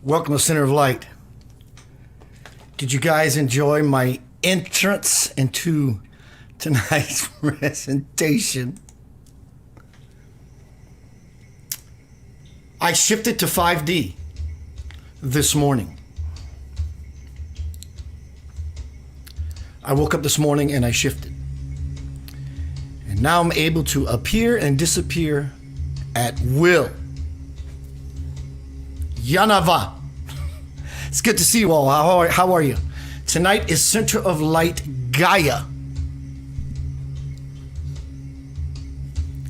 Welcome to Center of Light. Did you guys enjoy my entrance into tonight's presentation? I shifted to 5D this morning. I woke up this morning and I shifted. And now I'm able to appear and disappear at will. Yanava. It's good to see you all. How are you? Tonight is Center of Light Gaia.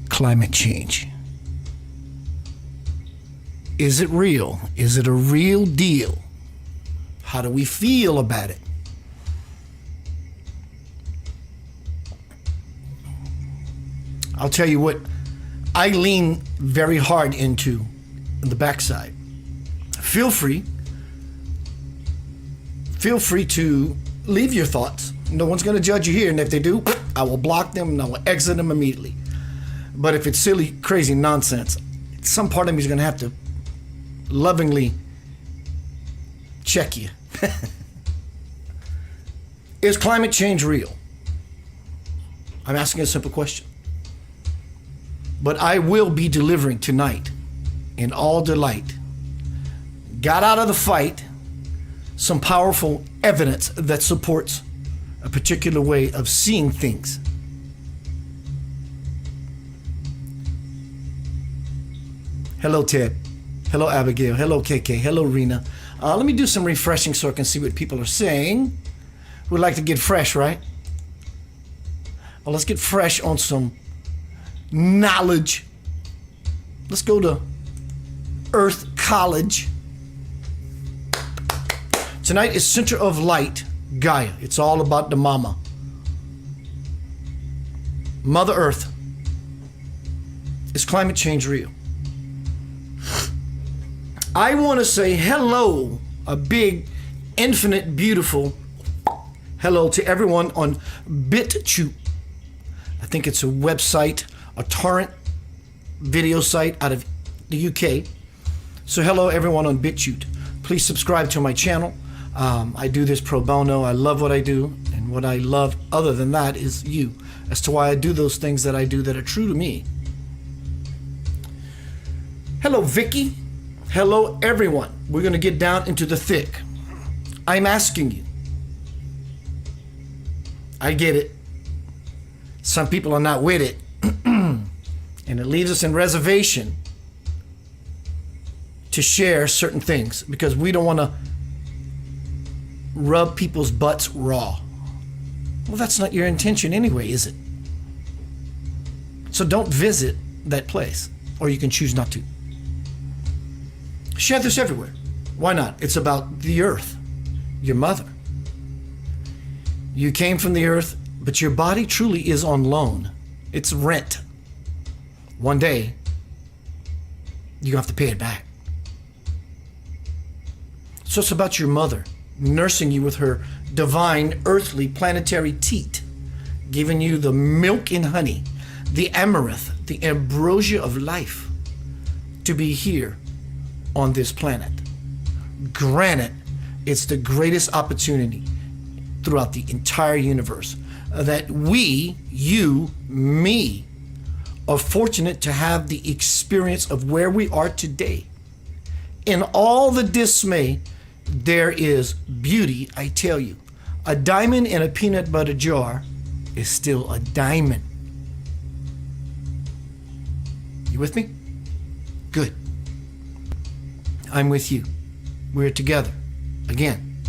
Climate change. Is it real? Is it a real deal? How do we feel about it? I'll tell you what I lean very hard into the backside. Feel free to leave your thoughts. No one's going to judge you here, and if they do, I will block them and I will exit them immediately. But if it's silly, crazy nonsense, some part of me is going to have to lovingly check you. Is climate change real? I'm asking a simple question. But I will be delivering tonight in all delight. Got out of the fight some powerful evidence that supports a particular way of seeing things. Hello, Ted. Hello, Abigail. Hello, KK. Hello, Rena. Let me do some refreshing so I can see what people are saying. We'd like to get fresh, right? Well, let's get fresh on some knowledge. Let's go to Earth College. Tonight is Center of Light Gaia. It's all about the mama. Mother Earth. Is climate change real? I want to say hello, a big, infinite, beautiful hello to everyone on BitChute. I think it's a website, a torrent video site out of the UK. So hello everyone on BitChute. Please subscribe to my channel. I do this pro bono. I love what I do, and what I love other than that is you, as to why I do those things that I do that are true to me. Hello Vicky. Hello everyone. We're going to get down into the thick. I'm asking you. I get it. Some people are not with it. And it leaves us in reservation to share certain things because we don't want to rub people's butts raw. Well, that's not your intention anyway, is it? So don't visit that place, or you can choose not to. Share this everywhere. Why not? It's about the earth, your mother. You came from the earth, but your body truly is on loan. It's rent. One day, you have to pay it back. So it's about your mother nursing you with her divine, earthly, planetary teat, giving you the milk and honey, the amaranth, the ambrosia of life to be here on this planet. Granted, it's the greatest opportunity throughout the entire universe that we, you, me, are fortunate to have the experience of where we are today. In all the dismay, there is beauty, I tell you. A diamond in a peanut butter jar is still a diamond. You with me? Good. I'm with you. We're together. Again,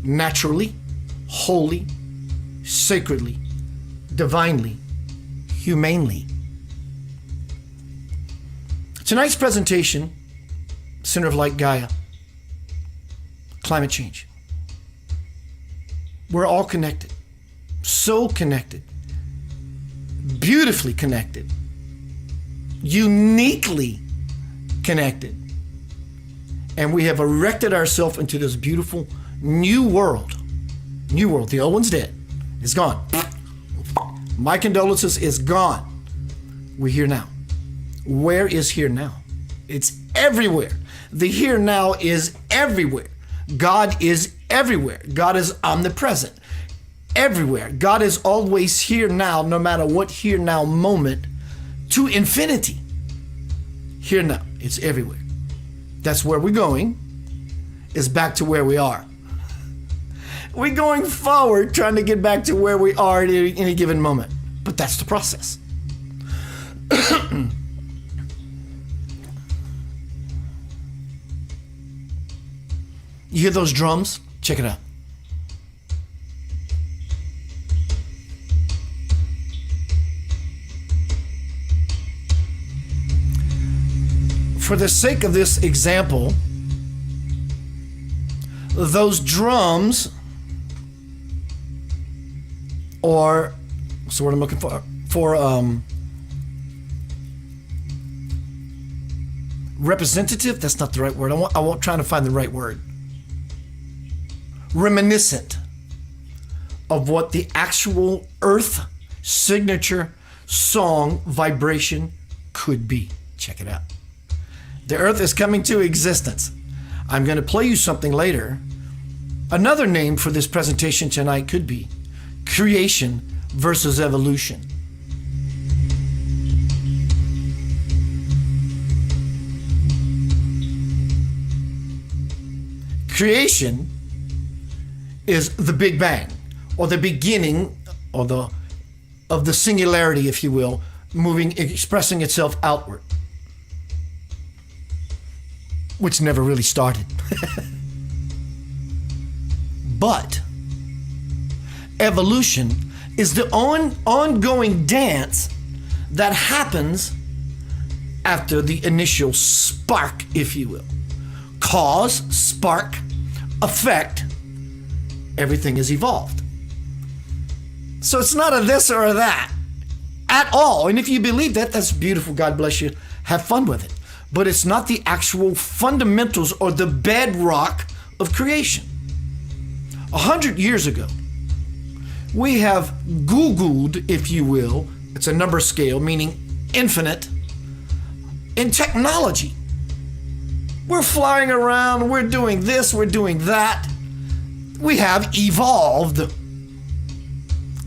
naturally, wholly, sacredly, divinely, humanely. Tonight's presentation, Center of Light Gaia, climate change. We're all connected, so connected, beautifully connected, uniquely connected. And we have erected ourselves into this beautiful new world. New world. The old one's dead. It's gone. My condolences, is gone. We're here now. Where is here now? It's everywhere. The here now is everywhere. God is everywhere. God is omnipresent. Everywhere. God is always here now, no matter what here now moment, to infinity. Here now. It's everywhere. That's where we're going, is back to where we are. We're going forward, trying to get back to where we are at any given moment. But that's the process. You hear those drums? Check it out. For the sake of this example, those drums, or what's the word I'm looking for representative? That's not the right word. I won't try to find the right word. Reminiscent of what the actual earth signature song vibration could be. Check it out. The earth is coming to existence. I'm going to play you something later. Another name for this presentation tonight could be creation versus evolution. Creation is the Big Bang, or the beginning, or of the singularity, if you will, expressing itself outward, which never really started. But evolution is the ongoing dance that happens after the initial spark, if you will. Cause, spark, effect, everything is evolved. So it's not a this or a that at all. And if you believe that, that's beautiful. God bless you. Have fun with it. But it's not the actual fundamentals or the bedrock of creation. 100 years ago, we have Googled, if you will, it's a number scale, meaning infinite, in technology. We're flying around, we're doing this, we're doing that. We have evolved.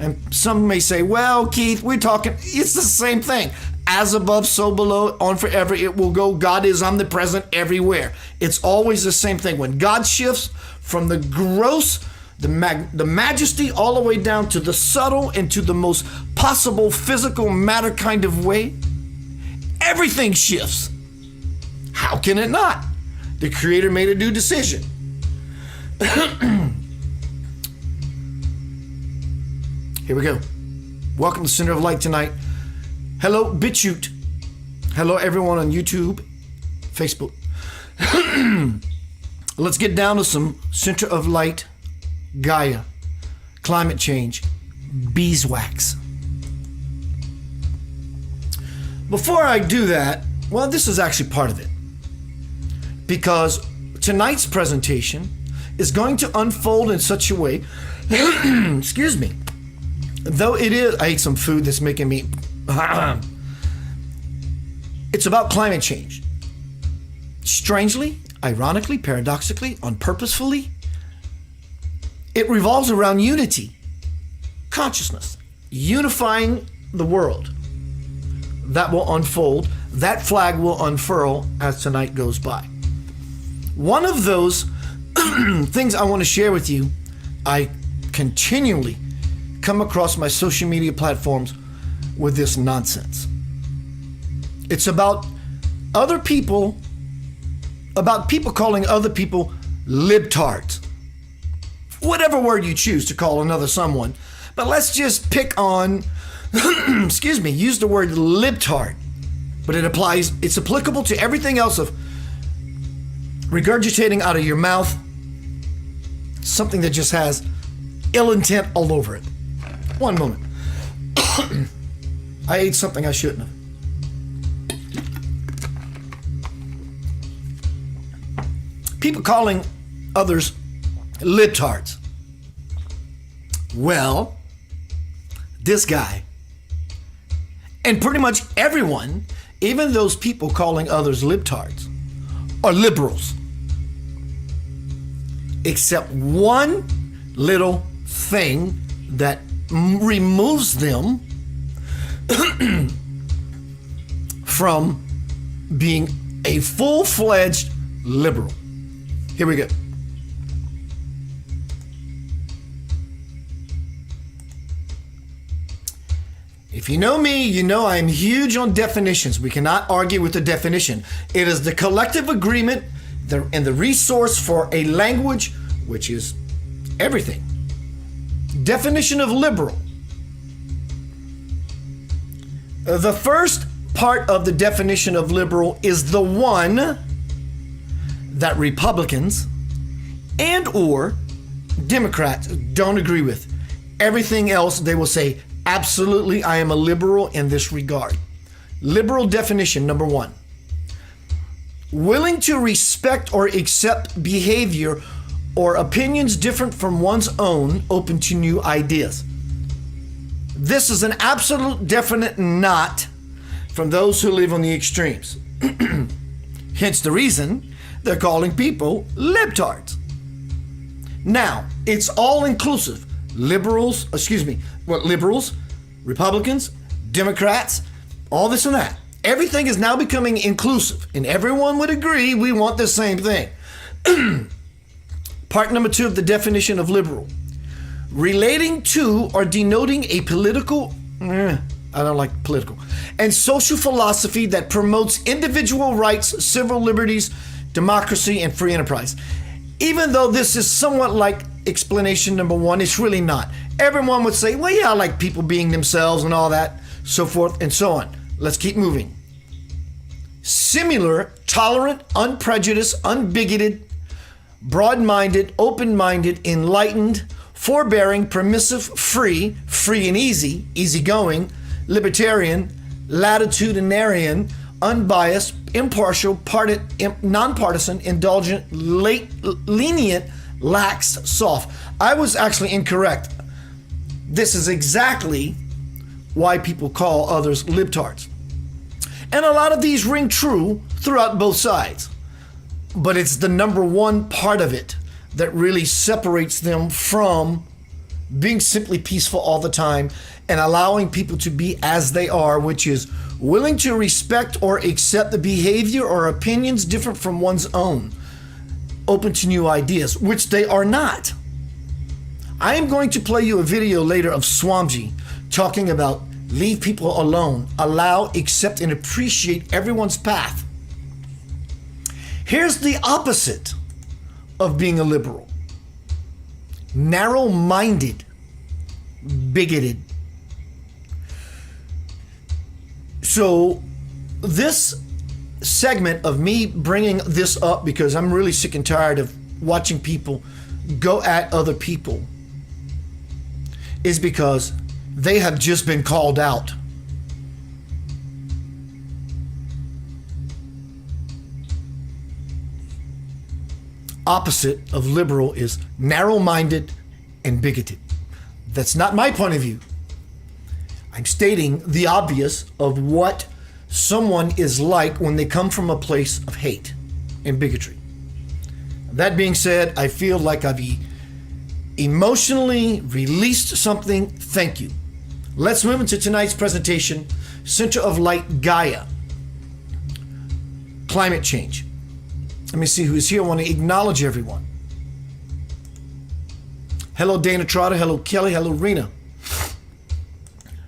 And some may say, well, Keith, we're talking, it's the same thing. As above, so below, on forever it will go. God is omnipresent everywhere. It's always the same thing. When God shifts from the gross, the majesty, all the way down to the subtle and to the most possible physical matter kind of way, everything shifts. How can it not? The Creator made a new decision. Here we go. Welcome to Center of Light tonight. Hello, BitChute. Hello, everyone on YouTube, Facebook. Let's get down to some Center of Light, Gaia, climate change, beeswax. Before I do that, well, this is actually part of it. Because tonight's presentation is going to unfold in such a way, excuse me, though it is, I ate some food that's making me, it's about climate change. Strangely, ironically, paradoxically, unpurposefully, it revolves around unity, consciousness, unifying the world. That will unfold, that flag will unfurl as tonight goes by. One of those things I want to share with you, I continually come across my social media platforms with this nonsense. It's about other people, about people calling other people libtards. Whatever word you choose to call another someone. But let's just pick on, excuse me, use the word libtard. But it's applicable to everything else of regurgitating out of your mouth something that just has ill intent all over it. One moment. I ate something I shouldn't have. People calling others libtards. Well, this guy, and pretty much everyone, even those people calling others libtards, are liberals. Except one little thing that removes them from being a full-fledged liberal. Here we go. If you know me, you know I'm huge on definitions. We cannot argue with the definition. It is the collective agreement and the resource for a language, which is everything. Definition of liberal. The first part of the definition of liberal is the one that Republicans and or Democrats don't agree with. Everything else they will say, absolutely, I am a liberal in this regard. Liberal definition, number one. Willing to respect or accept behavior or opinions different from one's own, open to new ideas. This is an absolute definite not from those who live on the extremes. Hence the reason they're calling people libtards. Now, it's all inclusive. Liberals, Republicans, Democrats, all this and that. Everything is now becoming inclusive, and everyone would agree we want the same thing. Part number two of the definition of liberal. Relating to or denoting a political, I don't like political, and social philosophy that promotes individual rights, civil liberties, democracy, and free enterprise. Even though this is somewhat like explanation number one, it's really not. Everyone would say, well, yeah, I like people being themselves and all that, so forth and so on. Let's keep moving. Similar, tolerant, unprejudiced, unbigoted, broad-minded, open-minded, enlightened, forbearing, permissive, free and easy, easygoing, libertarian, latitudinarian, unbiased, impartial, nonpartisan, indulgent, lenient, lax, soft. I was actually incorrect. This is exactly why people call others libtards. And a lot of these ring true throughout both sides. But it's the number one part of it that really separates them from being simply peaceful all the time and allowing people to be as they are, which is willing to respect or accept the behavior or opinions different from one's own, open to new ideas, which they are not. I am going to play you a video later of Swamiji talking about leave people alone, allow, accept, and appreciate everyone's path. Here's the opposite of being a liberal. Narrow-minded, bigoted. So this segment of me bringing this up, because I'm really sick and tired of watching people go at other people, is because they have just been called out. Opposite of liberal is narrow-minded and bigoted. That's not my point of view. I'm stating the obvious of what someone is like when they come from a place of hate and bigotry. That being said, I feel like I've emotionally released something. Thank you. Let's move into tonight's presentation, Center of Light Gaia, climate change. Let me see who is here. I want to acknowledge everyone. Hello, Dana Trotter. Hello, Kelly. Hello, Rena.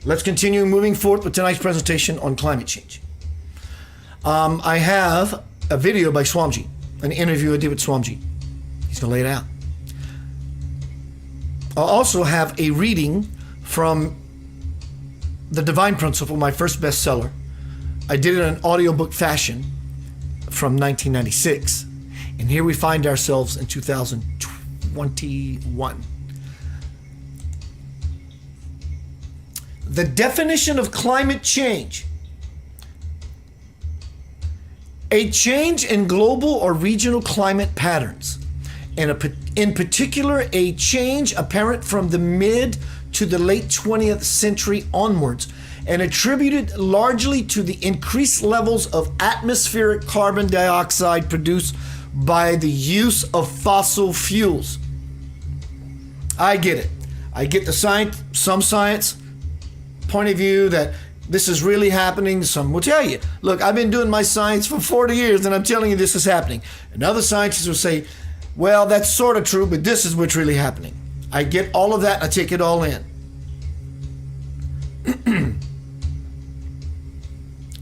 Let's continue moving forward with tonight's presentation on climate change. I have a video by Swamiji, an interview I did with Swamiji. He's going to lay it out. I'll also have a reading from The Divine Principle, my first bestseller. I did it in an audiobook fashion from 1996. And here we find ourselves in 2021. The definition of climate change. A change in global or regional climate patterns. And in particular, a change apparent from the mid to the late 20th century onwards, and attributed largely to the increased levels of atmospheric carbon dioxide produced by the use of fossil fuels. I get it. I get the science, some science point of view that this is really happening. Some will tell you, look, I've been doing my science for 40 years and I'm telling you this is happening. And other scientists will say, well, that's sort of true, but this is what's really happening. I get all of that. I take it all in.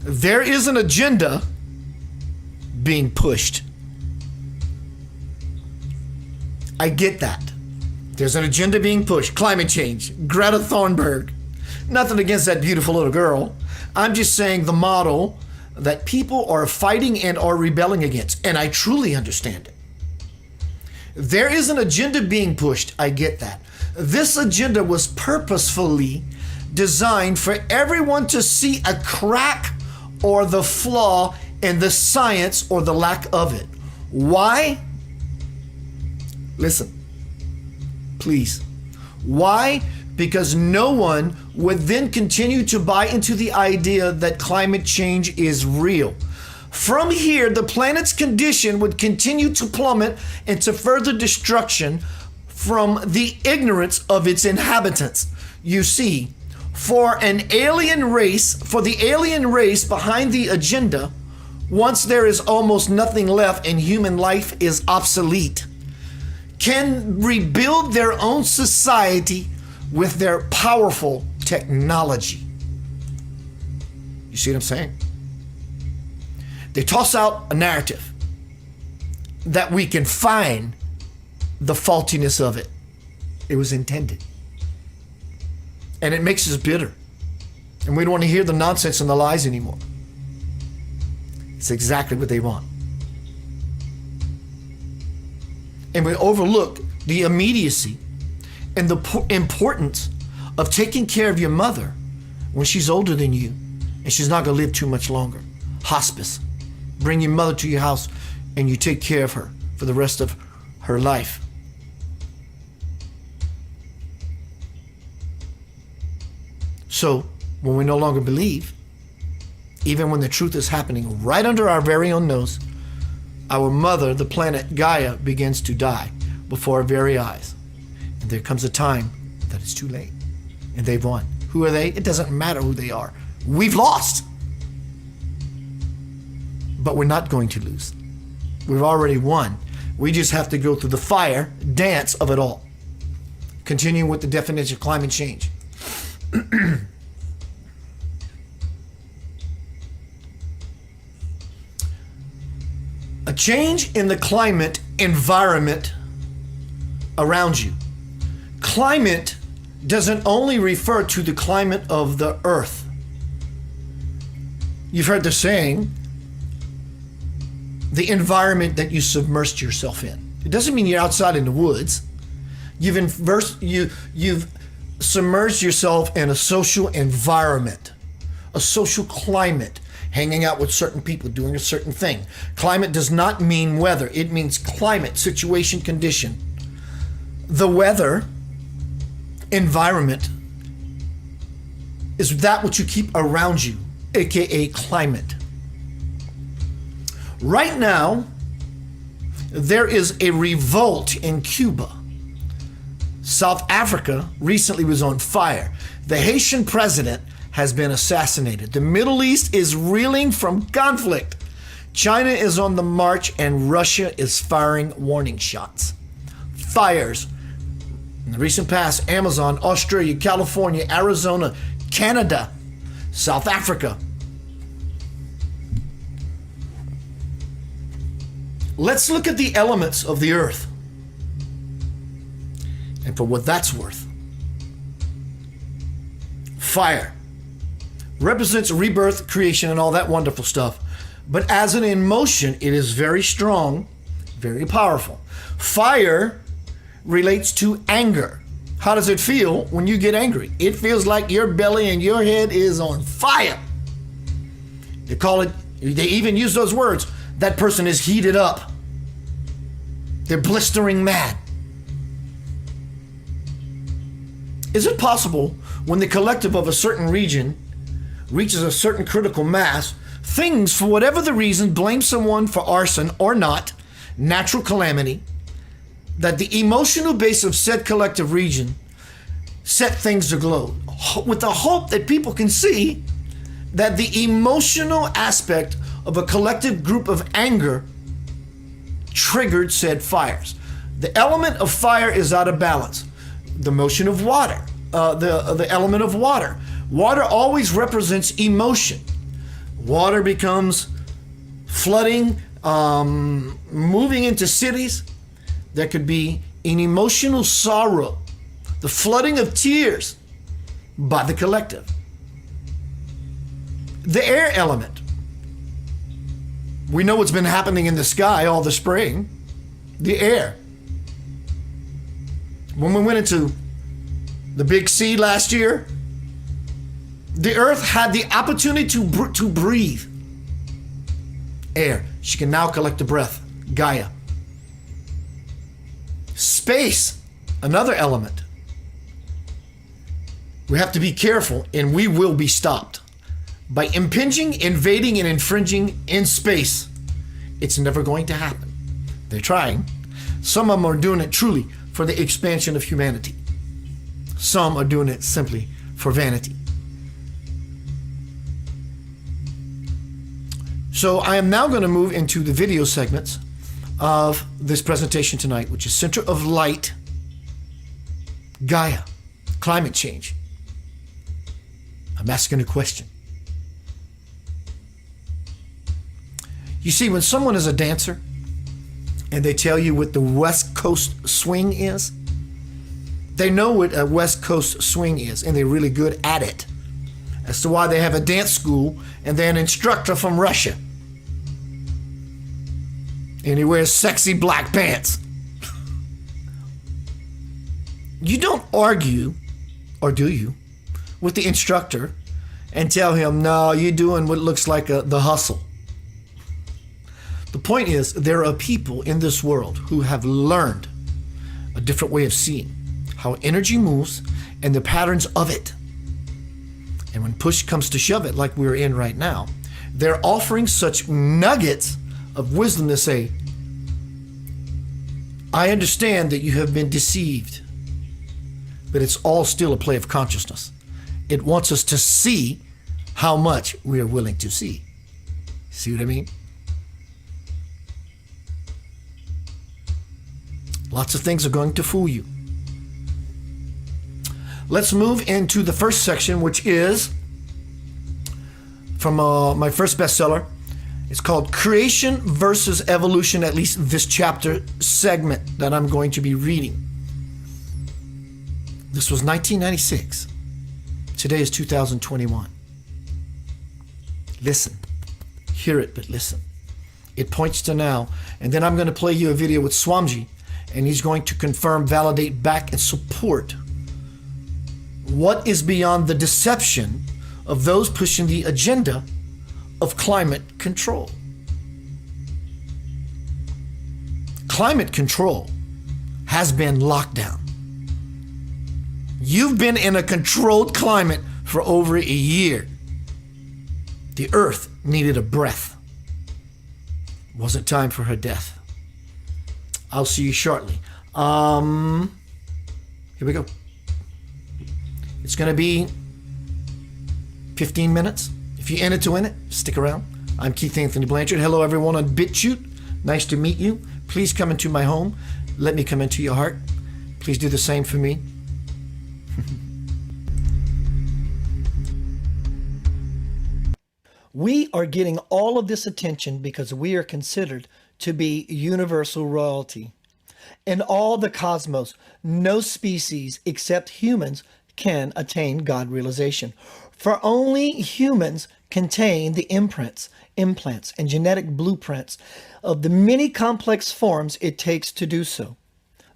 There is an agenda being pushed. I get that. There's an agenda being pushed. Climate change. Greta Thunberg. Nothing against that beautiful little girl. I'm just saying the model that people are fighting and are rebelling against. And I truly understand it. There is an agenda being pushed. I get that. This agenda was purposefully designed for everyone to see a crack or the flaw in the science or the lack of it. Why? Listen, please. Why? Because no one would then continue to buy into the idea that climate change is real. From here, the planet's condition would continue to plummet into further destruction from the ignorance of its inhabitants. You see, for the alien race behind the agenda, once there is almost nothing left and human life is obsolete, can rebuild their own society with their powerful technology. You see what I'm saying? They toss out a narrative that we can find the faultiness of it. It was intended. And it makes us bitter. And we don't want to hear the nonsense and the lies anymore. It's exactly what they want. And we overlook the immediacy and the importance of taking care of your mother when she's older than you and she's not going to live too much longer. Hospice. Bring your mother to your house and you take care of her for the rest of her life. So, when we no longer believe, even when the truth is happening right under our very own nose, our mother, the planet Gaia, begins to die before our very eyes. And there comes a time that it's too late. And they've won. Who are they? It doesn't matter who they are. We've lost. But we're not going to lose. We've already won. We just have to go through the fire dance of it all. Continuing with the definition of climate change. A change in the climate environment around you. Climate doesn't only refer to the climate of the earth. You've heard the saying, the environment that you submersed yourself in. It doesn't mean you're outside in the woods. You've submerged yourself in a social environment, a social climate, hanging out with certain people, doing a certain thing. Climate does not mean weather. It means climate, situation, condition. The weather environment is that which you keep around you, aka climate. Right now, there is a revolt in Cuba. South Africa recently was on fire. The Haitian president has been assassinated. The Middle East is reeling from conflict. China is on the march and Russia is firing warning shots. Fires in the recent past: Amazon, Australia, California, Arizona, Canada, South Africa. Let's look at the elements of the earth. And for what that's worth, fire represents rebirth, creation, and all that wonderful stuff. But as an emotion, it is very strong, very powerful. Fire relates to anger. How does it feel when you get angry? It feels like your belly and your head is on fire. They even use those words. That person is heated up. They're blistering mad. Is it possible when the collective of a certain region reaches a certain critical mass, things, for whatever the reason, blame someone for arson or not, natural calamity, that the emotional base of said collective region set things aglow, with the hope that people can see that the emotional aspect of a collective group of anger triggered said fires. The element of fire is out of balance. The motion of water, the element of water. Water always represents emotion. Water becomes flooding, moving into cities. There could be an emotional sorrow, the flooding of tears by the collective. The air element. We know what's been happening in the sky all the spring. The air. When we went into the Big Sea last year, the earth had the opportunity to breathe air. She can now collect a breath. Gaia. Space, another element. We have to be careful, and we will be stopped by impinging, invading, and infringing in space. It's never going to happen. They're trying. Some of them are doing it truly for the expansion of humanity. Some are doing it simply for vanity. So I am now going to move into the video segments of this presentation tonight, which is Center of Light, Gaia, climate change. I'm asking a question. You see, when someone is a dancer and they tell you what the West Coast swing is, they know what a West Coast swing is, and they're really good at it. As to why they have a dance school and they're an instructor from Russia. And he wears sexy black pants. You don't argue, or do you, with the instructor and tell him, no, you're doing what looks like the hustle. The point is, there are people in this world who have learned a different way of seeing how energy moves and the patterns of it. And when push comes to shove it, like we're in right now, they're offering such nuggets of wisdom to say, I understand that you have been deceived, but it's all still a play of consciousness. It wants us to see how much we are willing to see. See what I mean? Lots of things are going to fool you. Let's move into the first section, which is from my first bestseller. It's called Creation versus Evolution, at least this chapter segment that I'm going to be reading. This was 1996. Today is 2021. Listen. Hear it, but listen. It points to now. And then I'm going to play you a video with Swamji, and he's going to confirm, validate, back, and support what is beyond the deception of those pushing the agenda of climate control. Climate control has been locked down. You've been in a controlled climate for over a year. The earth needed a breath. It wasn't time for her death. I'll see you shortly. Here we go. It's going to be 15 minutes. If you're in it to win it, stick around. I'm Keith Anthony Blanchard. Hello, everyone on BitChute. Nice to meet you. Please come into my home. Let me come into your heart. Please do the same for me. We are getting all of this attention because we are considered to be universal royalty. In all the cosmos, no species except humans can attain God realization. For only humans contain the imprints, implants, and genetic blueprints of the many complex forms it takes to do so.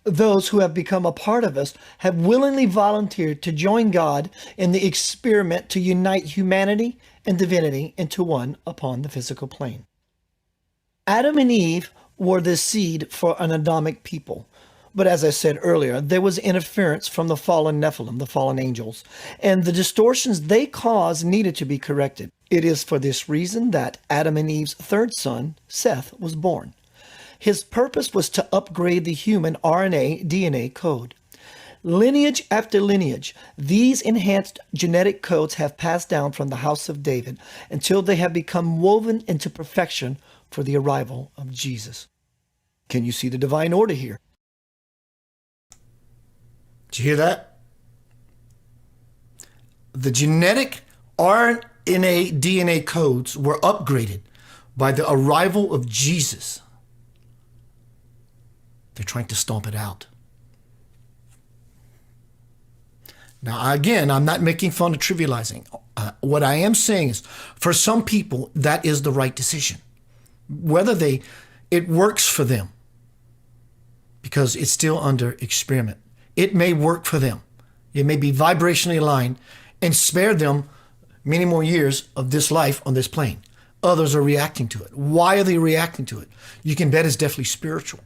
Those who have become a part of us have willingly volunteered to join God in the experiment to unite humanity and divinity into one upon the physical plane. Adam and Eve were the seed for an Adamic people, But as I said earlier, there was interference from the fallen Nephilim, the fallen angels, and the distortions they caused needed to be corrected. It is for this reason that Adam and Eve's third son, Seth, was born. His purpose was to upgrade the human RNA DNA code. Lineage after lineage, these enhanced genetic codes have passed down from the house of David until they have become woven into perfection for the arrival of Jesus. Can you see the divine order here? Did you hear that? The genetic RNA DNA codes were upgraded by the arrival of Jesus. They're trying to stomp it out. Now, again, I'm not making fun of trivializing. What I am saying is, for some people, that is the right decision. Whether it works for them, because it's still under experiment. It may work for them. It may be vibrationally aligned and spare them many more years of this life on this plane. Others are reacting to it. Why are they reacting to it? You can bet it's definitely spiritual.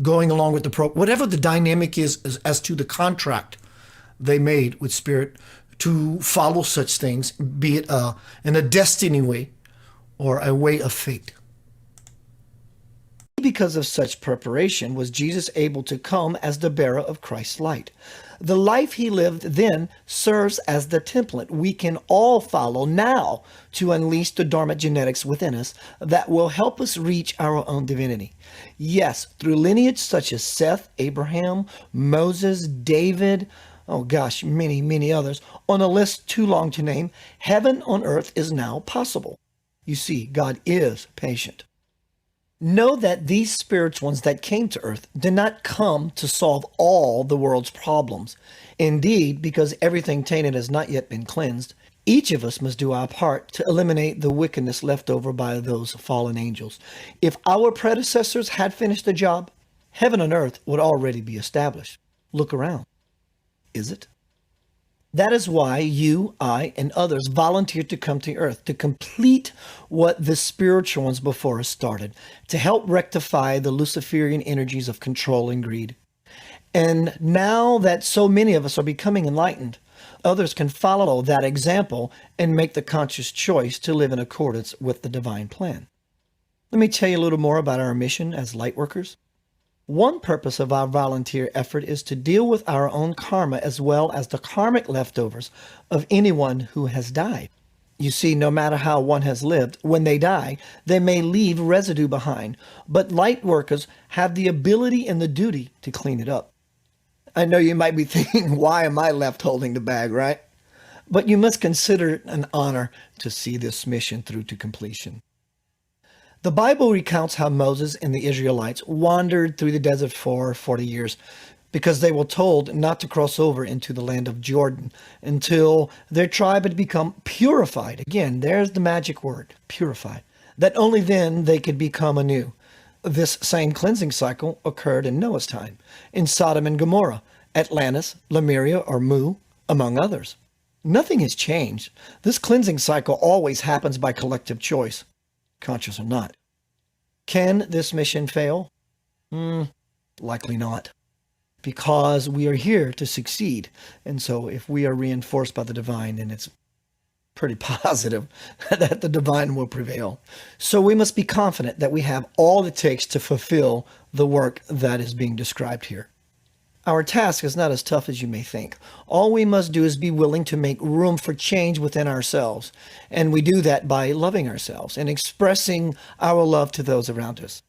Going along with whatever the dynamic is as to the contract they made with spirit to follow such things, be it in a destiny way or a way of fate. Because of such preparation was Jesus able to come as the bearer of Christ's light. The life he lived then serves as the template we can all follow now to unleash the dormant genetics within us that will help us reach our own divinity. Yes, through lineage such as Seth, Abraham, Moses, David, many, many others, on a list too long to name, heaven on earth is now possible. You see, God is patient. Know that these spiritual ones that came to earth did not come to solve all the world's problems. Indeed, because everything tainted has not yet been cleansed, each of us must do our part to eliminate the wickedness left over by those fallen angels. If our predecessors had finished the job, heaven on earth would already be established. Look around. Is it? That is why you, I, and others volunteered to come to earth, to complete what the spiritual ones before us started, to help rectify the Luciferian energies of control and greed. And now that so many of us are becoming enlightened, others can follow that example and make the conscious choice to live in accordance with the divine plan. Let me tell you a little more about our mission as lightworkers. One purpose of our volunteer effort is to deal with our own karma as well as the karmic leftovers of anyone who has died. You see, no matter how one has lived, when they die, they may leave residue behind, but light workers have the ability and the duty to clean it up. I know you might be thinking, why am I left holding the bag, right? But you must consider it an honor to see this mission through to completion. The Bible recounts how Moses and the Israelites wandered through the desert for 40 years because they were told not to cross over into the land of Jordan until their tribe had become purified. Again, there's the magic word, purified. That only then they could become anew. This same cleansing cycle occurred in Noah's time, in Sodom and Gomorrah, Atlantis, Lemuria, or Mu, among others. Nothing has changed. This cleansing cycle always happens by collective choice, conscious or not. Can this mission fail? Likely not, because we are here to succeed. And so if we are reinforced by the divine, then it's pretty positive that the divine will prevail. So we must be confident that we have all it takes to fulfill the work that is being described here. Our task is not as tough as you may think. All we must do is be willing to make room for change within ourselves. And we do that by loving ourselves and expressing our love to those around us.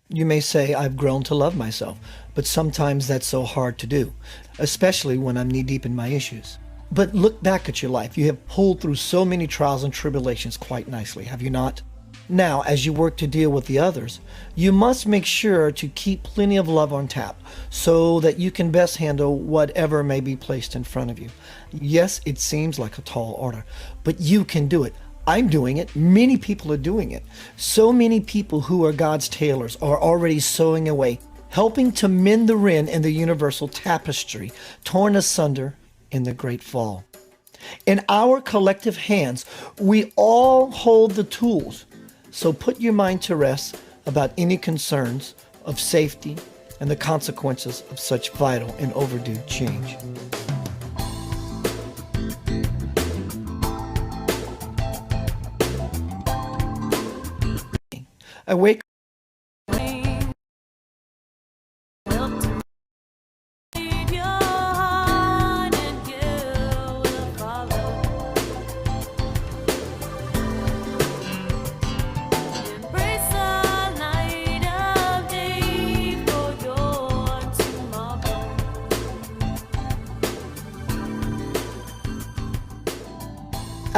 You may say, I've grown to love myself, but sometimes that's so hard to do, especially when I'm knee-deep in my issues. But look back at your life. You have pulled through so many trials and tribulations quite nicely, have you not? Now, as you work to deal with the others, you must make sure to keep plenty of love on tap so that you can best handle whatever may be placed in front of you. Yes, it seems like a tall order, but you can do it. I'm doing it. Many people are doing it. So many people who are God's tailors are already sewing away, helping to mend the rent in the universal tapestry torn asunder in the Great Fall. In our collective hands, we all hold the tools. So put your mind to rest about any concerns of safety, and the consequences of such vital and overdue change. I wake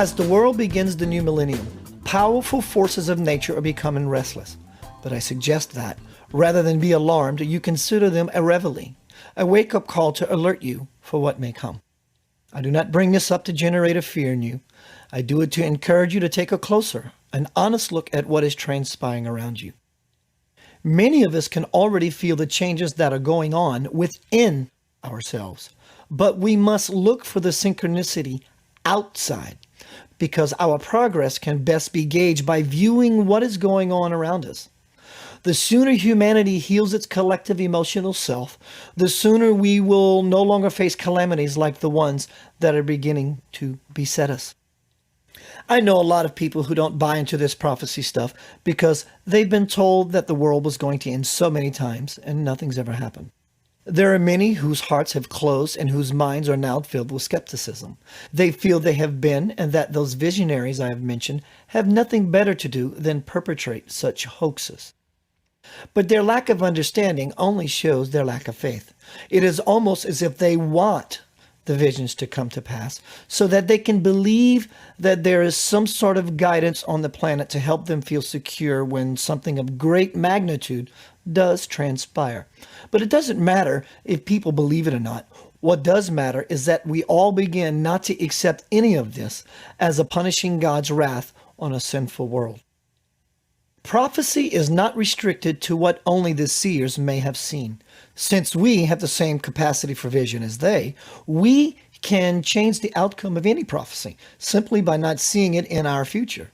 As the world begins the new millennium, powerful forces of nature are becoming restless. But I suggest that, rather than be alarmed, you consider them a reveille, a wake-up call to alert you for what may come. I do not bring this up to generate a fear in you. I do it to encourage you to take a closer, an honest look at what is transpiring around you. Many of us can already feel the changes that are going on within ourselves, but we must look for the synchronicity outside, because our progress can best be gauged by viewing what is going on around us. The sooner humanity heals its collective emotional self, the sooner we will no longer face calamities like the ones that are beginning to beset us. I know a lot of people who don't buy into this prophecy stuff because they've been told that the world was going to end so many times and nothing's ever happened. There are many whose hearts have closed and whose minds are now filled with skepticism. They feel they have been, and that those visionaries I have mentioned have nothing better to do than perpetrate such hoaxes. But their lack of understanding only shows their lack of faith. It is almost as if they want the visions to come to pass so that they can believe that there is some sort of guidance on the planet to help them feel secure when something of great magnitude does transpire. But it doesn't matter if people believe it or not. What does matter is that we all begin not to accept any of this as a punishing God's wrath on a sinful world. Prophecy is not restricted to what only the seers may have seen. Since we have the same capacity for vision as they, we can change the outcome of any prophecy simply by not seeing it in our future.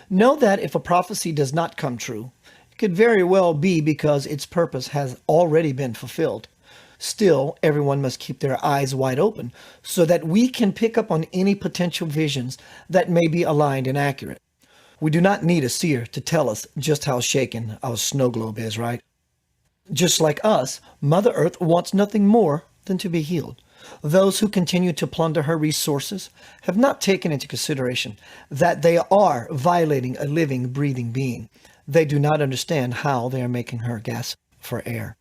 Know that if a prophecy does not come true, it could very well be because its purpose has already been fulfilled. Still, everyone must keep their eyes wide open so that we can pick up on any potential visions that may be aligned and accurate. We do not need a seer to tell us just how shaken our snow globe is, right? Just like us, Mother Earth wants nothing more than to be healed. Those who continue to plunder her resources have not taken into consideration that they are violating a living, breathing being. They do not understand how they are making her gasp for air.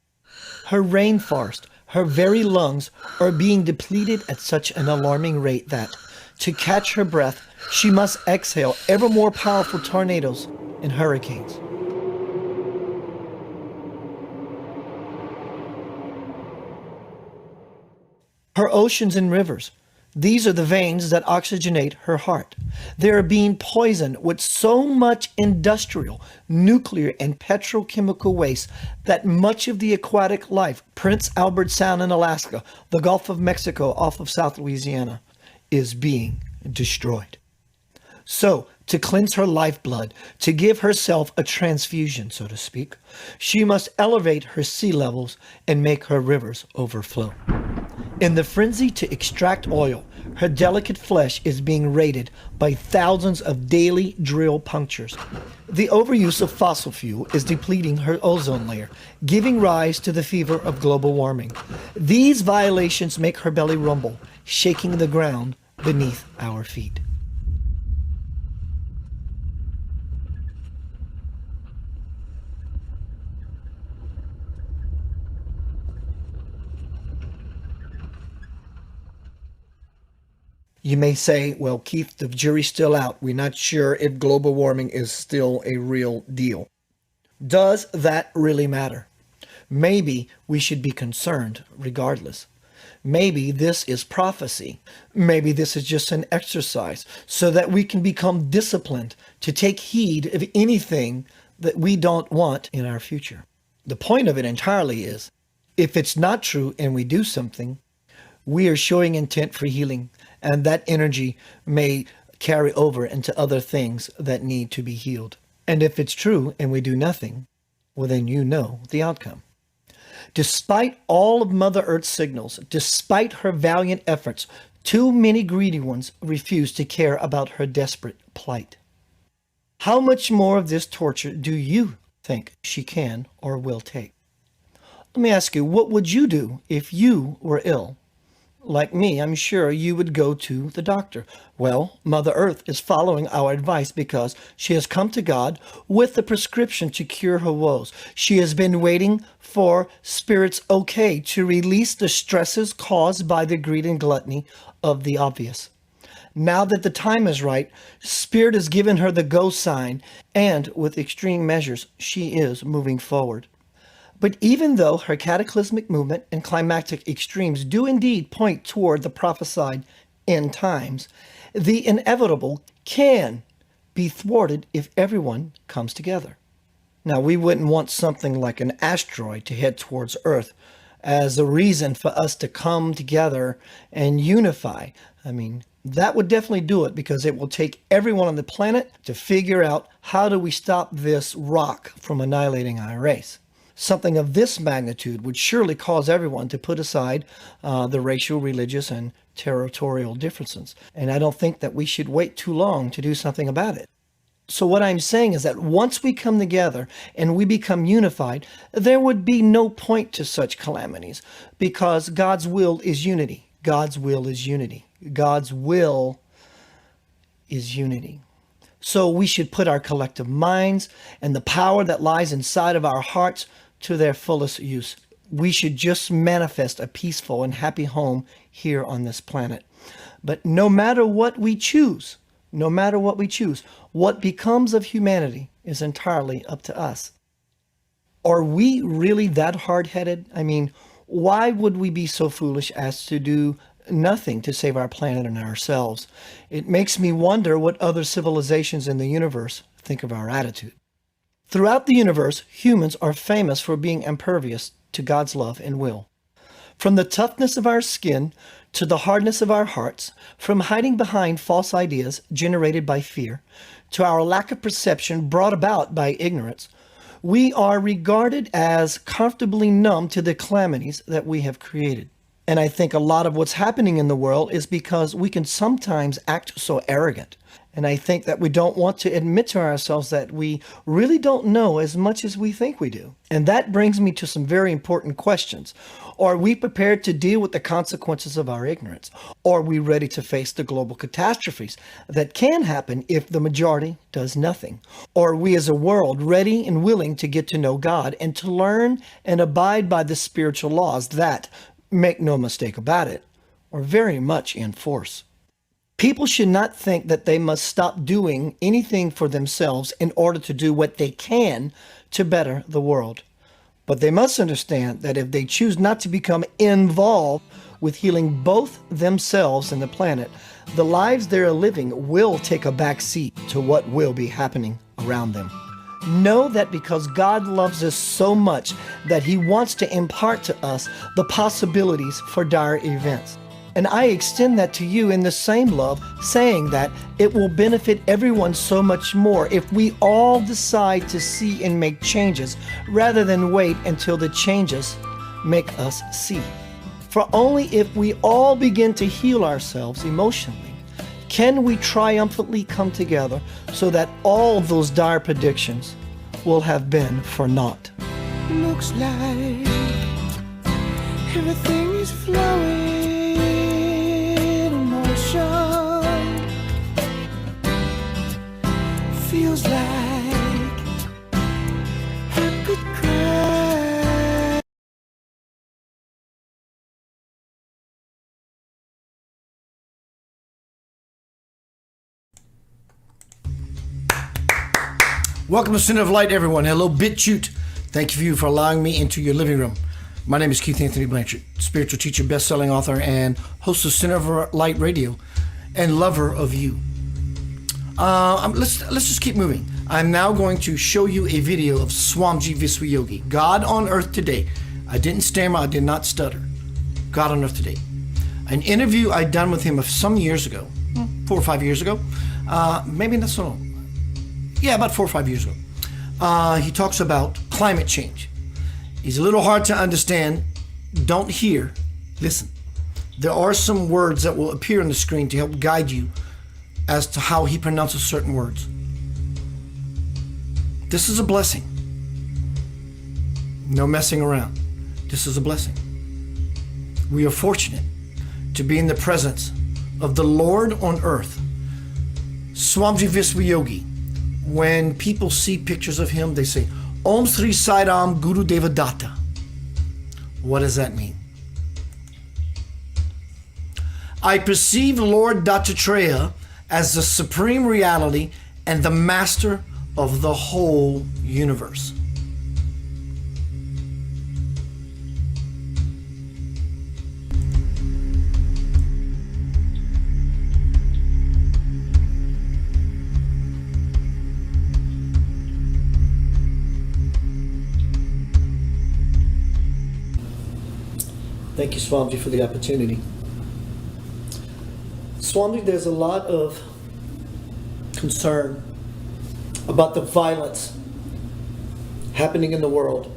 Her rainforest, her very lungs are being depleted at such an alarming rate that, to catch her breath, she must exhale ever more powerful tornadoes and hurricanes. Her oceans and rivers, these are the veins that oxygenate her heart. They are being poisoned with so much industrial, nuclear, and petrochemical waste that much of the aquatic life, Prince Albert Sound in Alaska, the Gulf of Mexico off of South Louisiana, is being destroyed. So, to cleanse her lifeblood, to give herself a transfusion, so to speak, she must elevate her sea levels and make her rivers overflow. In the frenzy to extract oil, her delicate flesh is being raided by thousands of daily drill punctures. The overuse of fossil fuel is depleting her ozone layer, giving rise to the fever of global warming. These violations make her belly rumble, shaking the ground beneath our feet. You may say, well, Keith, the jury's still out. We're not sure if global warming is still a real deal. Does that really matter? Maybe we should be concerned regardless. Maybe this is prophecy. Maybe this is just an exercise so that we can become disciplined to take heed of anything that we don't want in our future. The point of it entirely is, if it's not true and we do something, we are showing intent for healing, and that energy may carry over into other things that need to be healed. And if it's true and we do nothing, well, then you know the outcome. Despite all of Mother Earth's signals, despite her valiant efforts, too many greedy ones refuse to care about her desperate plight. How much more of this torture do you think she can or will take? Let me ask you, what would you do if you were ill? Like me, I'm sure you would go to the doctor. Well, Mother Earth is following our advice because she has come to God with the prescription to cure her woes. She has been waiting for Spirit's okay to release the stresses caused by the greed and gluttony of the obvious. Now that the time is right, Spirit has given her the go sign, and with extreme measures, she is moving forward. But even though her cataclysmic movement and climactic extremes do indeed point toward the prophesied end times, the inevitable can be thwarted if everyone comes together. Now, we wouldn't want something like an asteroid to head towards Earth as a reason for us to come together and unify. I mean, that would definitely do it because it will take everyone on the planet to figure out how do we stop this rock from annihilating our race. Something of this magnitude would surely cause everyone to put aside the racial, religious, and territorial differences. And I don't think that we should wait too long to do something about it. So what I'm saying is that once we come together and we become unified, there would be no point to such calamities because God's will is unity. God's will is unity. God's will is unity. So we should put our collective minds and the power that lies inside of our hearts to their fullest use. We should just manifest a peaceful and happy home here on this planet. But no matter what we choose, what becomes of humanity is entirely up to us. Are we really that hard-headed? I mean, why would we be so foolish as to do nothing to save our planet and ourselves? It makes me wonder what other civilizations in the universe think of our attitude. Throughout the universe, humans are famous for being impervious to God's love and will. From the toughness of our skin to the hardness of our hearts, from hiding behind false ideas generated by fear, to our lack of perception brought about by ignorance, we are regarded as comfortably numb to the calamities that we have created. And I think a lot of what's happening in the world is because we can sometimes act so arrogant. And I think that we don't want to admit to ourselves that we really don't know as much as we think we do. And that brings me to some very important questions. Are we prepared to deal with the consequences of our ignorance? Are we ready to face the global catastrophes that can happen if the majority does nothing? Are we as a world ready and willing to get to know God and to learn and abide by the spiritual laws that, make no mistake about it, are very much in force? People should not think that they must stop doing anything for themselves in order to do what they can to better the world. But they must understand that if they choose not to become involved with healing both themselves and the planet, the lives they're living will take a back seat to what will be happening around them. Know that because God loves us so much that He wants to impart to us the possibilities for dire events. And I extend that to you in the same love, saying that it will benefit everyone so much more if we all decide to see and make changes rather than wait until the changes make us see. For only if we all begin to heal ourselves emotionally can we triumphantly come together so that all those dire predictions will have been for naught. Looks like everything is flowing. Feels like I could cry. Welcome to Center of Light, everyone. Hello, BitChute. Thank you for allowing me into your living room. My name is Keith Anthony Blanchard, spiritual teacher, best-selling author, and host of Center of Light Radio, and lover of you. Let's just keep moving. I'm now going to show you a video of Swamiji Viswayogi, God on Earth Today. I didn't stammer, I did not stutter. God on Earth Today. An interview I'd done with him some years ago, 4 or 5 years ago. Maybe not so long. Yeah, about 4 or 5 years ago. He talks about climate change. He's a little hard to understand. Don't hear. Listen. There are some words that will appear on the screen to help guide you as to how he pronounces certain words. This is a blessing. No messing around. This is a blessing. We are fortunate to be in the presence of the Lord on earth. Swamiji Viswayogi. When people see pictures of him, they say, Om Sri Sai Ram Guru Deva Datta. What does that mean? I perceive Lord Dattatreya as the supreme reality and the master of the whole universe. Thank you, Swamiji, for the opportunity. Swamiji, there's a lot of concern about the violence happening in the world.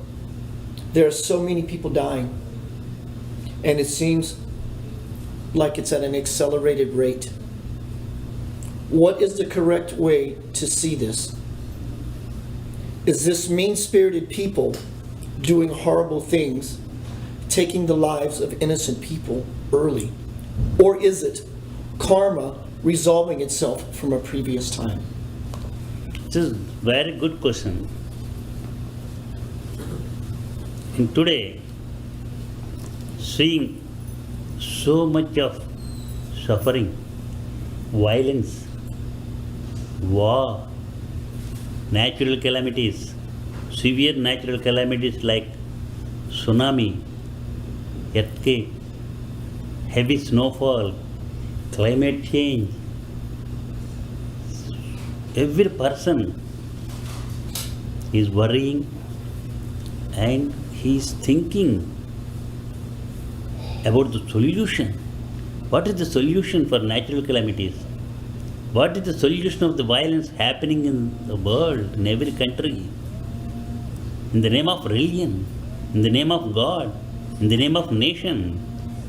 There are so many people dying, and it seems like it's at an accelerated rate. What is the correct way to see this? Is this mean-spirited people doing horrible things, taking the lives of innocent people early? Or is it karma resolving itself from a previous time? This is very good question. And today, seeing so much of suffering, violence, war, natural calamities, severe natural calamities like tsunami, earthquake, heavy snowfall, climate change. Every person is worrying and he is thinking about the solution. What is the solution for natural calamities? What is the solution of the violence happening in the world, in every country? In the name of religion, in the name of God, in the name of nation,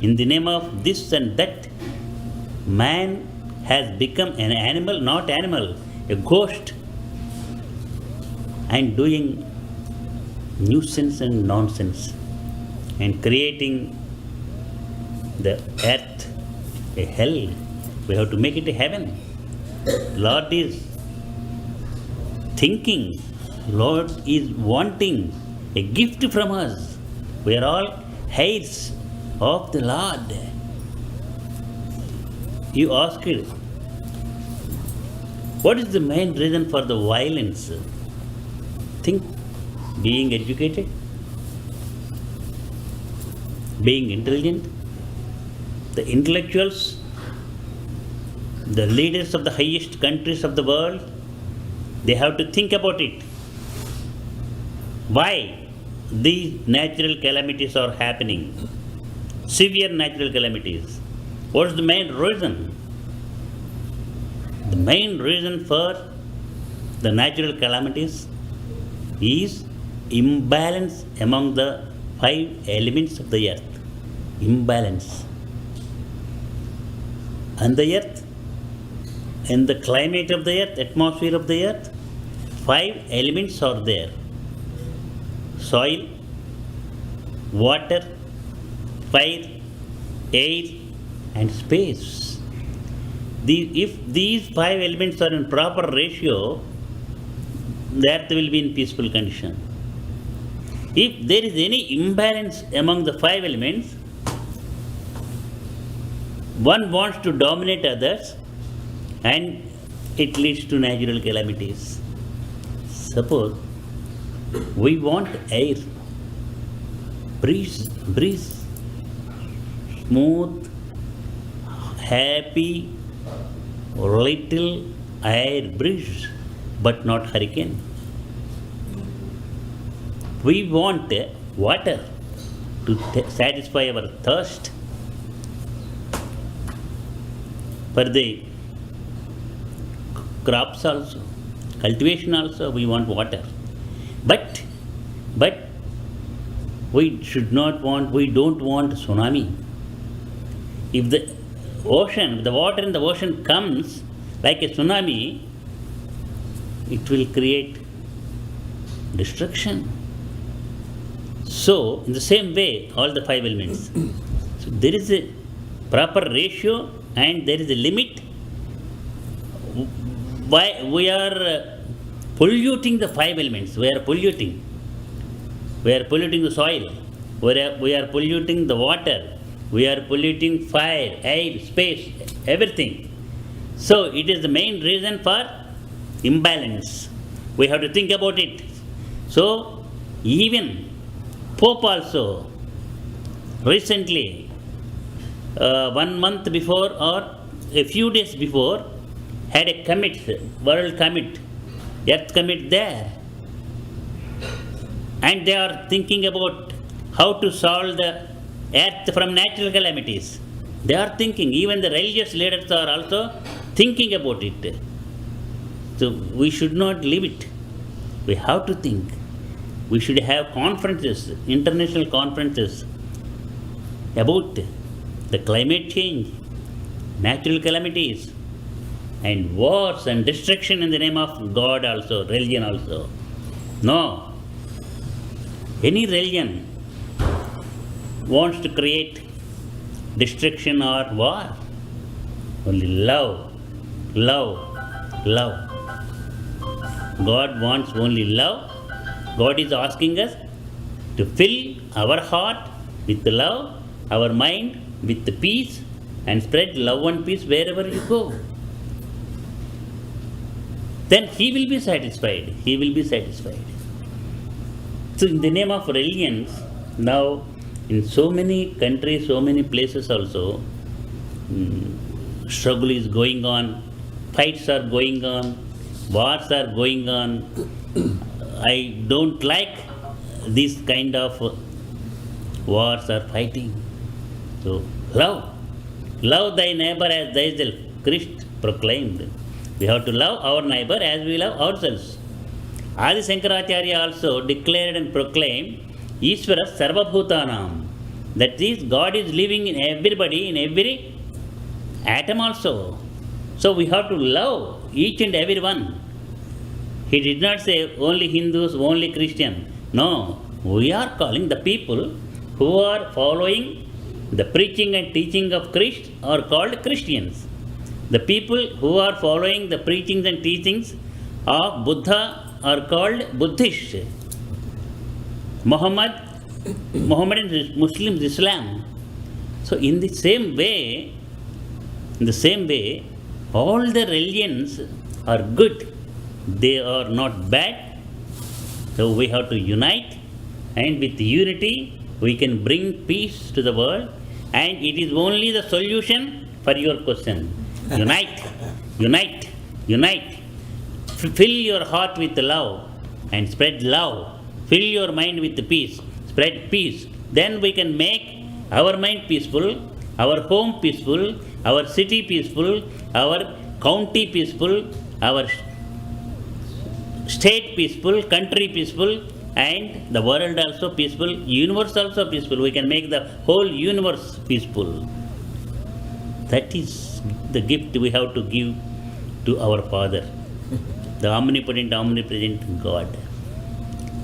in the name of this and that, man has become an animal, not animal, a ghost, and doing nuisance and nonsense, and creating the earth a hell. We have to make it a heaven. Lord is thinking, Lord is wanting a gift from us. We are all heirs of the Lord. You asked, what is the main reason for the violence? Think, being educated, being intelligent, the intellectuals, the leaders of the highest countries of the world, they have to think about it. Why these natural calamities are happening? Severe natural calamities. What is the main reason? The main reason for the natural calamities is imbalance among the 5 elements of the earth. Imbalance. And the earth, in the climate of the earth, atmosphere of the earth, 5 elements are there. Soil, water, fire, air, and space. If these 5 elements are in proper ratio, the earth will be in peaceful condition. If there is any imbalance among the 5 elements, one wants to dominate others and it leads to natural calamities. Suppose we want air, breeze, smooth, happy, little air breeze, but not hurricane. We want water to satisfy our thirst. For the crops also, cultivation also, we want water. But we don't want tsunami. If the water in the ocean comes like a tsunami, it will create destruction. So, in the same way, all the five elements. So, there is a proper ratio and there is a limit. Why we are polluting the five elements? We are polluting. We are polluting the soil. We are polluting the water. We are polluting fire, air, space, everything. So, it is the main reason for imbalance. We have to think about it. So, even Pope also recently, 1 month before or a few days before, had a comet, world comet, earth comet there. And they are thinking about how to solve the earth from natural calamities. They are thinking, even the religious leaders are also thinking about it. So we should not leave it. We have to think. We should have conferences, international conferences about the climate change, natural calamities, and wars and destruction in the name of God also, religion also. No. Any religion wants to create destruction or war. Only love, love, love. God wants only love. God is asking us to fill our heart with love, our mind with peace, and spread love and peace wherever you go. Then He will be satisfied. He will be satisfied. So, in the name of religions, now in so many countries, so many places also, struggle is going on, fights are going on, wars are going on. I don't like this kind of wars or fighting. So, love thy neighbor as thyself, Christ proclaimed. We have to love our neighbor as we love ourselves. Adi Shankaracharya also declared and proclaimed, Ishvara Sarvabhutanam. That is, God is living in everybody, in every atom also. So we have to love each and every one. He did not say only Hindus, only Christian. No, we are calling the people who are following the preaching and teaching of Christ are called Christians. The people who are following the preachings and teachings of Buddha are called Buddhists. Mohammedan Muslims, Islam. So in the same way, all the religions are good. They are not bad. So we have to unite, and with unity we can bring peace to the world, and it is only the solution for your question. Unite, unite, unite. Fill your heart with love and spread love. Fill your mind with peace, spread peace. Then we can make our mind peaceful, our home peaceful, our city peaceful, our county peaceful, our state peaceful, country peaceful, and the world also peaceful, universe also peaceful. We can make the whole universe peaceful. That is the gift we have to give to our Father, the omnipotent, omnipresent God.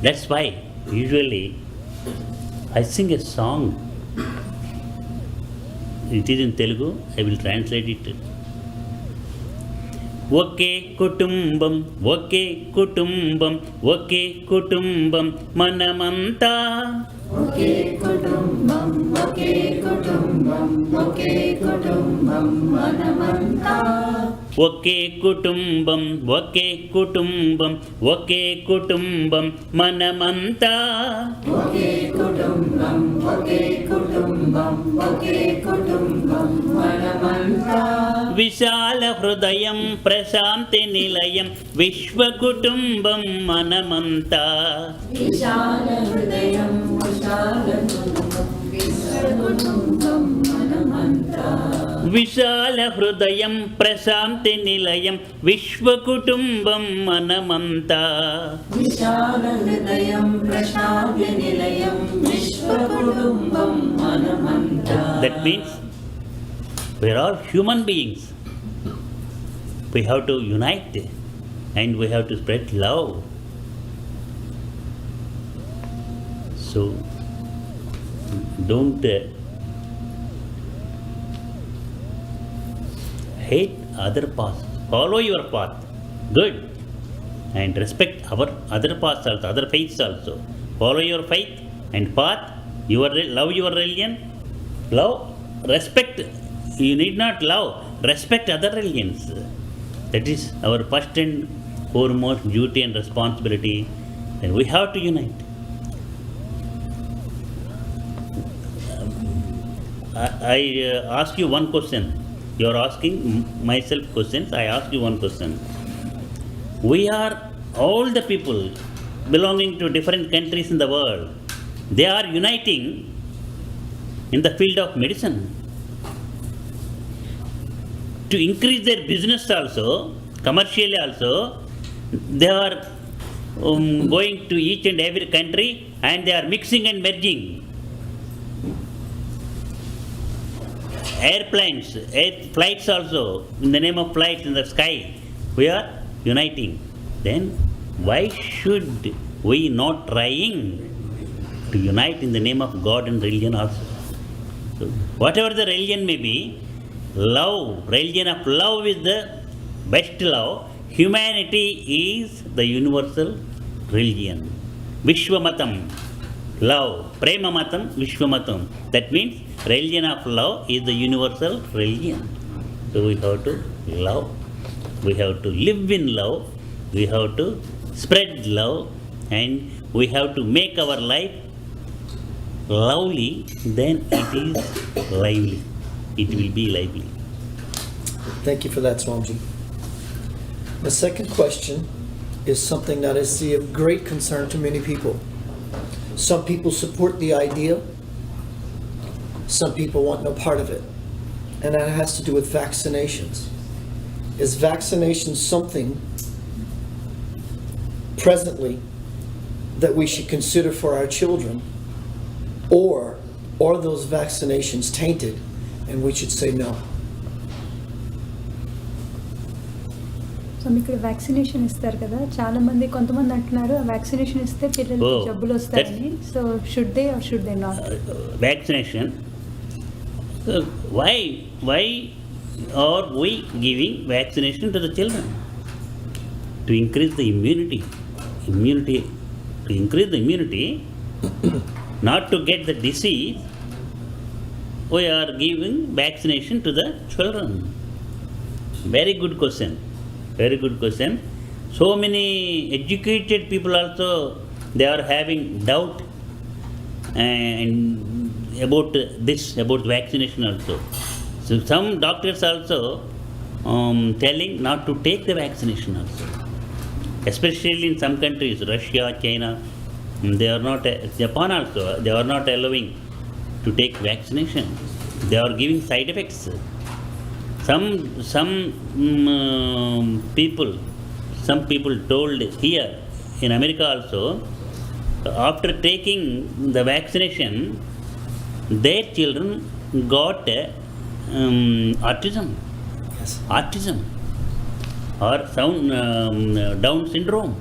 That's why usually I sing a song. It is in Telugu. I will translate it. ఒకే కుటుంబం, ఒకే కుటుంబం, ఒకే కుటుంబం మనమంతా. ఒకే కుటుంబం, ఒకే కుటుంబం, ఒకే కుటుంబం మనమంతా. ఒకే కుటుంబం, ఒకే కుటుంబం, ఒకే కుటుంబం మనమంతా. ఒకే కుటుంబం, ఒకే కుటుంబం, ఒకే కుటుంబం మనమంతా. విశాల హృదయం, ప్రశాంతి నిలయం, విశ్వ కుటుంబం మనమంతా. విశాల హృదయం, విశాల కుటుంబం, విశ్వ కుటుంబం మనమంతా. విశాల హృదయం ప్రశాంతి నిలయం విశ్వకుటుంబం మనమంతా. విశాల హృదయం ప్రశాంతి నిలయం విశ్వకుటుంబం మనమంతా. That means we are all human beings. We have to unite and we have to spread love. So don't hate other paths. Follow your path. Good. And respect our other paths also, other faiths also. Follow your faith and path. Love your religion. Love, respect. You need not love. Respect other religions. That is our first and foremost duty and responsibility. And we have to unite. I ask you one question. You are asking myself questions. I ask you one question. We are all the people belonging to different countries in the world. They are uniting in the field of medicine to increase their business also, commercially also. They are going to each and every country and they are mixing and merging. Airplanes, flights also, in the name of flights in the sky, we are uniting. Then why should we not trying to unite in the name of God and religion also? So, whatever the religion may be, love, religion of love is the best love. Humanity is the universal religion. Vishwamatam, love. Premamatam, Vishwamatam. That means religion of love is the universal religion. So we have to love. We have to live in love. We have to spread love. And we have to make our life lovely. Then it is lively. It will be lively. Thank you for that, Swamiji. The second question is something that I see of great concern to many people. Some people support the idea. Some people want no part of it. And that has to do with vaccinations. Is vaccination something presently that we should consider for our children? Or are those vaccinations tainted and we should say no? So మీకు ఇక్కడ vaccination ఇస్తారు కదా, చాలా మంది కొంతమంది అంటున్నారు ఆ vaccination ఇస్తే పిల్లలకి జబ్బులు వస్తాయని. So should they or should they not? Vaccination. Why are we giving vaccination to the children? To increase the immunity. To increase the immunity, not to get the disease, we are giving vaccination to the children. Very good question. Very good question. So many educated people also, they are having doubt and about this, about vaccination also. So some doctors also telling not to take the vaccination also. Especially in some countries, Russia, China, they are not, Japan also, they are not allowing to take vaccination. They are giving side effects. Some people told here in America also, after taking the vaccination, their children got autism. Yes. Autism or some Down syndrome,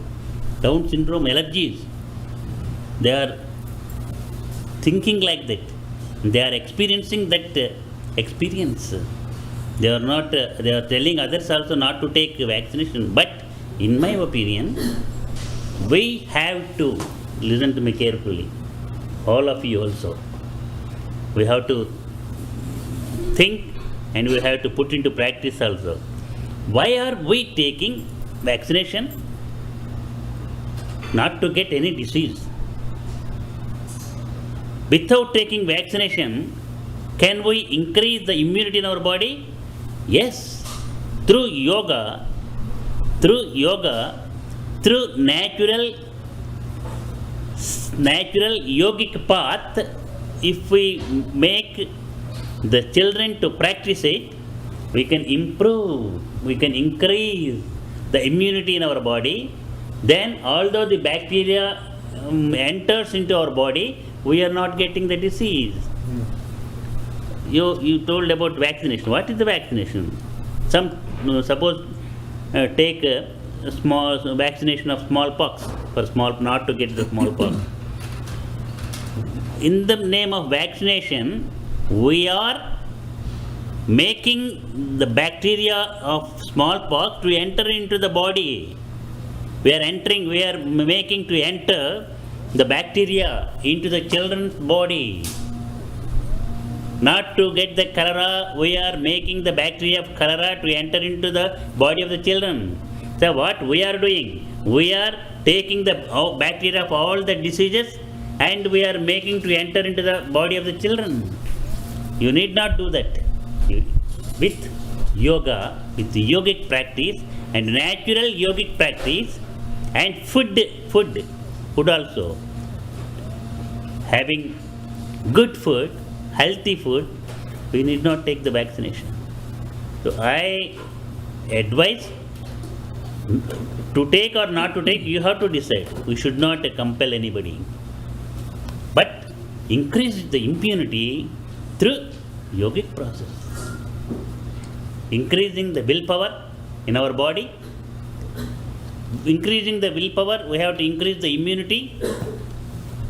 allergies. They are thinking like that. They are experiencing that experience. They are not. They are telling others also not to take vaccination. But in my opinion, we have to listen to me carefully. All of you also. We have to think and we have to put into practice also. Why are we taking vaccination? Not to get any disease. Without taking vaccination, can we increase the immunity in our body? Yes. Through yoga, through natural yogic path, if we make the children to practice it, we can improve, we can increase the immunity in our body, then although the bacteria enters into our body, we are not getting the disease. You told about vaccination. What is the vaccination? Suppose take a small vaccination of smallpox not to get the smallpox. In the name of vaccination, we are making the bacteria of smallpox to enter into the body. We are making to enter the bacteria into the children's body. Not to get the cholera, we are making the bacteria of cholera to enter into the body of the children. So what we are doing? We are taking the bacteria of all the diseases and we are making to enter into the body of the children. You need not do that. With yoga, with the yogic practice and natural yogic practice and food also. Having good food, healthy food, we need not take the vaccination. So I advise to take or not to take, you have to decide. We should not compel anybody. But increase the immunity through yogic process. Increasing the willpower in our body. Increasing the willpower, we have to increase the immunity.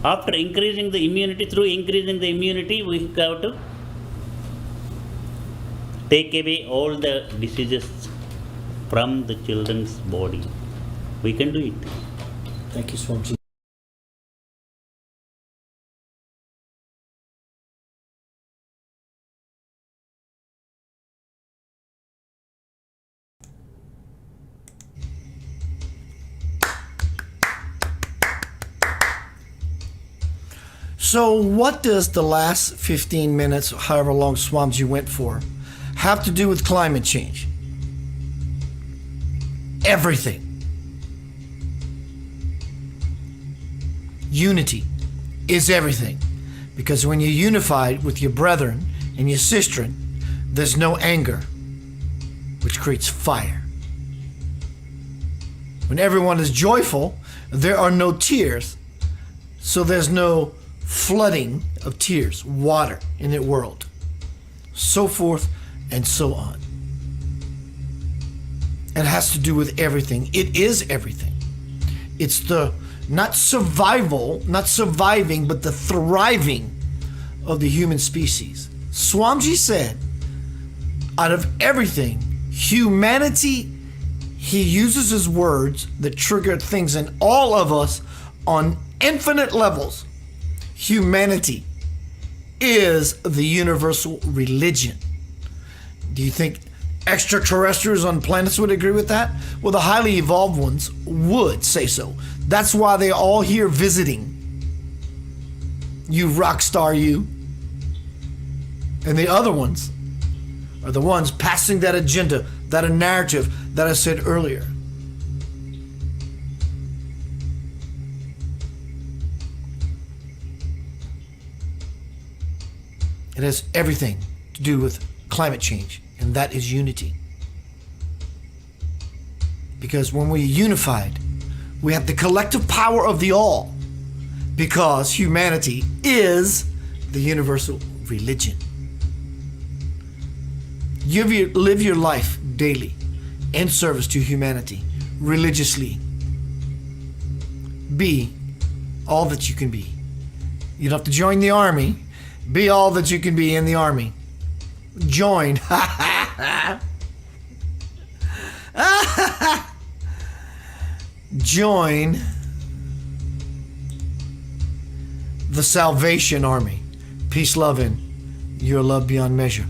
After increasing the immunity, through increasing the immunity, we have to take away all the diseases from the children's body. We can do it. Thank you, Swamiji. So what does the last 15 minutes, however long Swamiji went for, have to do with climate change? Everything. Unity is everything. Because when you're unified with your brethren and your sistren, there's no anger, which creates fire. When everyone is joyful, there are no tears, so there's no flooding of tears, water in the world, so forth and so on. It has to do with everything. It is everything. It's the not surviving, but the thriving of the human species. Swamiji said, out of everything, humanity, he uses his words that trigger things in all of us on infinite levels. Humanity is the universal religion. Do you think extraterrestrials on planets would agree with that? Well, the highly evolved ones would say so. That's why they're all here visiting. You rock star, you. And the other ones are the ones passing that agenda, that narrative that I said earlier. It has everything to do with climate change, and that is unity. Because when we're unified, we have the collective power of the all, because humanity is the universal religion. Live your life daily in service to humanity, religiously. Be all that you can be. You don't have to join the army. Be all that you can be in the army. Join. Join the Salvation Army. Peace, love, and your love beyond measure.